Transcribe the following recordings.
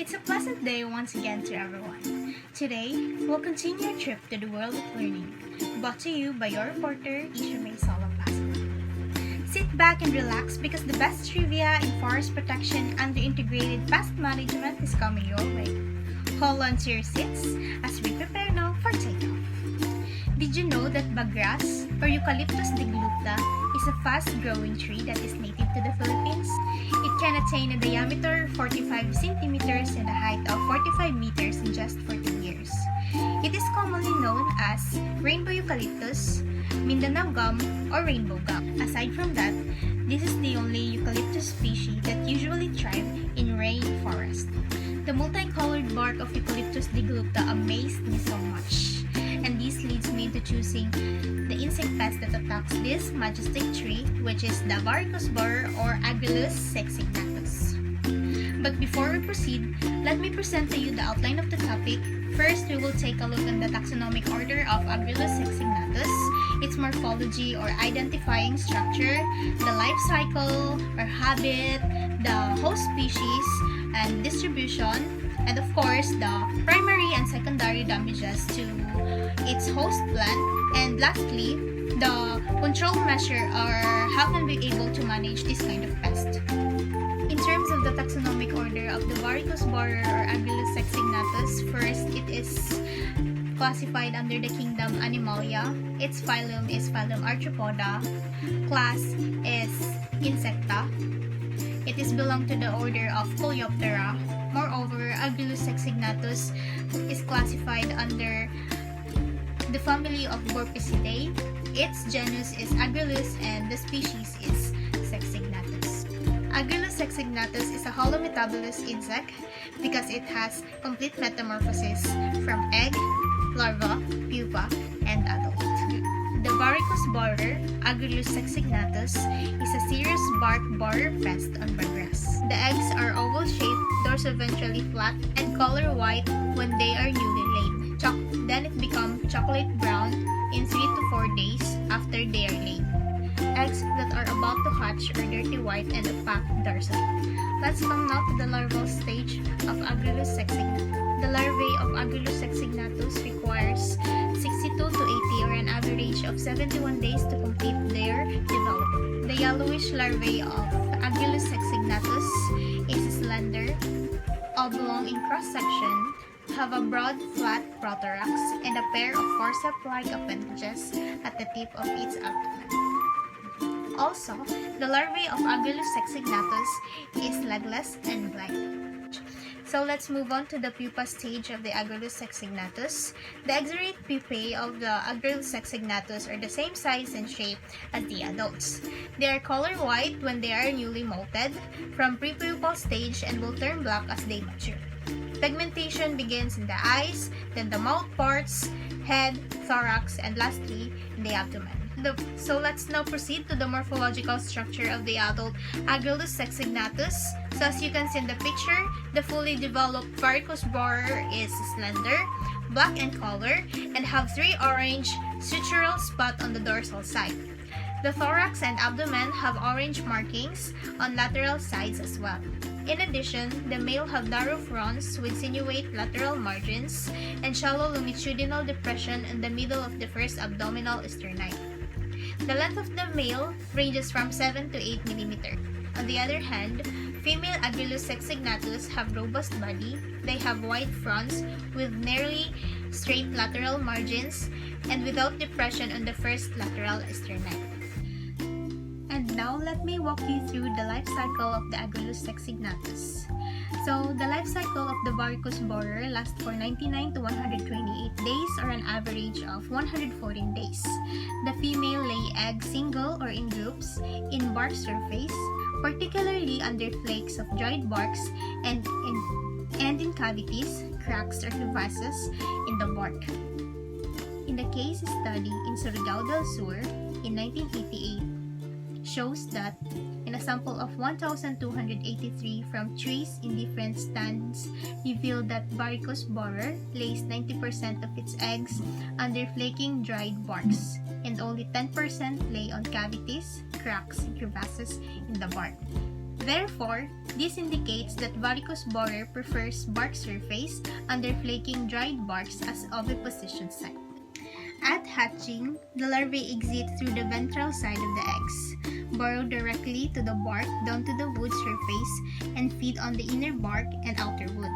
It's a pleasant day once again to everyone. Today, we'll continue our trip to the world of learning, brought to you by your reporter, Isha May Soloplasma. Sit back and relax because the best trivia in forest protection under integrated pest management is coming your way. Hold on to your seats as we prepare now for takeoff. Did you know that Bagras, or Eucalyptus deglupta, is a fast-growing tree that is native to the Philippines? It can attain a diameter of 45 centimeters and a height of 45 meters in just 14 years. It is commonly known as rainbow eucalyptus, Mindanao gum, or rainbow gum. Aside from that, this is the only eucalyptus species that usually thrive in rainforest. The multicolored bark of Eucalyptus deglupta amazed me so much, and this leads me to choosing the insect pest that attacks this majestic tree, which is the Varicose borer or Agrilus sexsignatus. But before we proceed, let me present to you the outline of the topic. First, we will take a look at the taxonomic order of Agrilus sexsignatus, its morphology or identifying structure, the life cycle or habit, the host species and distribution, and of course the primary and secondary damages to its host plant, and lastly the control measure or how can we be able to manage this kind of pest. In terms of the taxonomic order of the Varicose borer or Agrilus sexsignatus, first it is classified under the kingdom Animalia. Its phylum is phylum Arthropoda. Class is Insecta. It is belong to the order of Coleoptera. Moreover, Agrilus sexsignatus is classified under the family of Borpicidae. Its genus is Agrilus and the species is Sexsignatus. Agrilus sexsignatus is a holometabolous insect because it has complete metamorphosis from egg, larva, pupa, and adult. The Varicose borer, Agrilus sexsignatus, is a serious bark borer pest on Bagras. The eggs are oval-shaped, dorsoventrally flat, and color white when they are newly laid. Then it becomes chocolate brown in 3 to 4 days after they are laid. Eggs that are about to hatch are dirty white and opaque dorsal. Let's come now to the larval stage of Agrilus sexsignatus. The larvae of Agrilus sexsignatus requires 62 to 80 or an average of 71 days to complete their development. The yellowish larvae of Agrilus sexsignatus is slender, oblong in cross-section, have a broad flat prothorax, and a pair of forceps-like appendages at the tip of its abdomen. Also, the larvae of Agrilus sexsignatus is legless and blind. So let's move on to the pupa stage of the Agrilus sexsignatus. The exudate pupae of the Agrilus sexsignatus are the same size and shape as the adults. They are color white when they are newly molted from prepupal stage and will turn black as they mature. Pigmentation begins in the eyes, then the mouth parts, head, thorax, and lastly, in the abdomen. So let's now proceed to the morphological structure of the adult Agrilus sexsignatus. So as you can see in the picture, the fully developed Varicose borer is slender, black in color, and have 3 orange sutural spots on the dorsal side. The thorax and abdomen have orange markings on lateral sides as well. In addition, the male have narrow fronts with sinuate lateral margins and shallow longitudinal depression in the middle of the first abdominal sternite. The length of the male ranges from 7 to 8 mm. On the other hand, female Agrilus sexsignatus have robust body. They have wide fronts with nearly straight lateral margins and without depression on the first lateral sternite. And now let me walk you through the life cycle of the Agrilus sexsignatus. So the life cycle of the Varicose borer lasts for 99 to 128 days or an average of 114 days. The female lay eggs single or in groups in bark surface, particularly under flakes of dried barks and in cavities, cracks or crevices in the bark. In the case study in Surigao del Sur in 1988, shows that in a sample of 1,283 from trees in different stands revealed that Varicose borer lays 90% of its eggs under flaking dried barks and only 10% lay on cavities, cracks, and crevasses in the bark. Therefore, this indicates that varicose borer prefers bark surface under flaking dried barks as oviposition site. At hatching, the larvae exit through the ventral side of the eggs, burrow directly to the bark down to the wood surface, and feed on the inner bark and outer wood.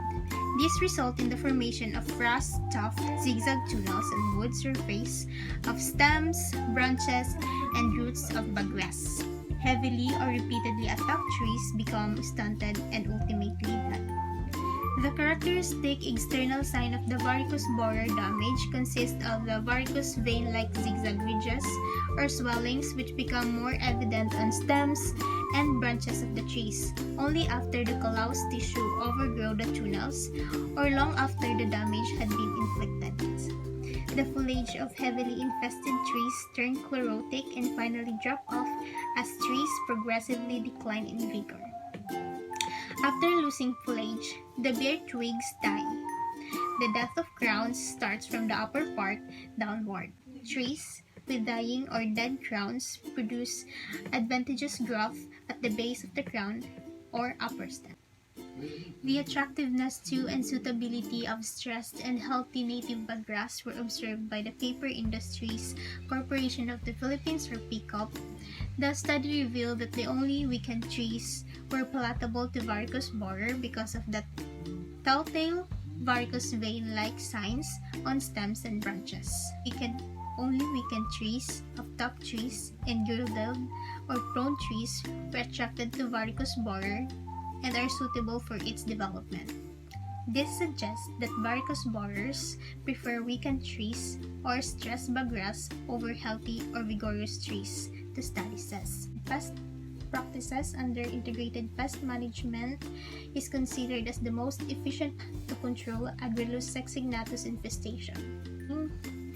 This results in the formation of frost-tough zigzag tunnels on wood surface of stems, branches, and roots of Bagras. Heavily or repeatedly attacked trees become stunted and ultimately die. The characteristic external sign of the varicose borer damage consists of the varicose vein-like zigzag ridges or swellings which become more evident on stems and branches of the trees only after the callous tissue overgrow the tunnels or long after the damage had been inflicted. The foliage of heavily infested trees turn chlorotic and finally drop off as trees progressively decline in vigor. After losing foliage, the bare twigs die. The death of crowns starts from the upper part downward. Trees with dying or dead crowns produce advantageous growth at the base of the crown or upper stem. The attractiveness to and suitability of stressed and healthy native Bagras were observed by the Paper Industries Corporation of the Philippines or PICOP. The study revealed that the only weakened trees were palatable to varicose borer because of the telltale varicose vein-like signs on stems and branches. Only weakened trees of top trees and girdled or prone trees were attracted to varicose borer and are suitable for its development. This suggests that varicose borers prefer weakened trees or stressed Bagras over healthy or vigorous trees, the study says. Pest practices under integrated pest management is considered as the most efficient to control Agrilus sexsignatus infestation.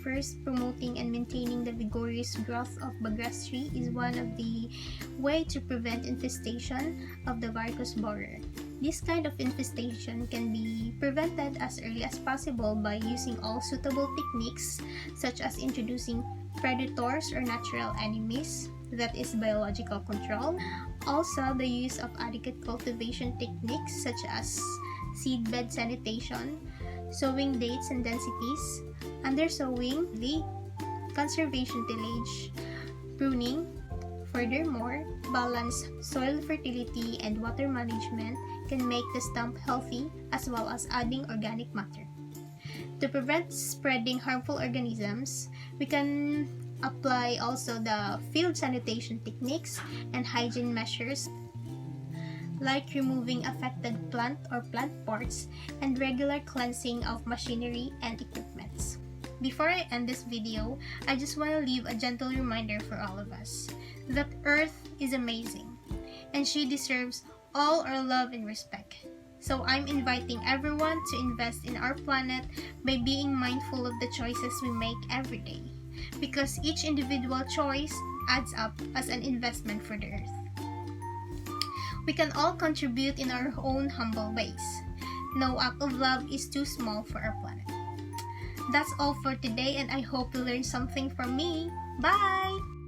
First, promoting and maintaining the vigorous growth of Bagras tree is one of the way to prevent infestation of the varicose borer. This kind of infestation can be prevented as early as possible by using all suitable techniques such as introducing predators or natural enemies, that is biological control. Also, the use of adequate cultivation techniques such as seedbed sanitation, sowing dates and densities, undersowing, conservation tillage, pruning. Furthermore, balanced soil fertility and water management can make the stump healthy as well as adding organic matter. To prevent spreading harmful organisms, we can apply also the field sanitation techniques and hygiene measures like removing affected plant or plant parts and regular cleansing of machinery and equipments. Before I end this video, I just want to leave a gentle reminder for all of us that Earth is amazing and she deserves all our love and respect. So I'm inviting everyone to invest in our planet by being mindful of the choices we make every day, because each individual choice adds up as an investment for the Earth. We can all contribute in our own humble ways. No act of love is too small for our planet. That's all for today, and I hope you learned something from me. Bye!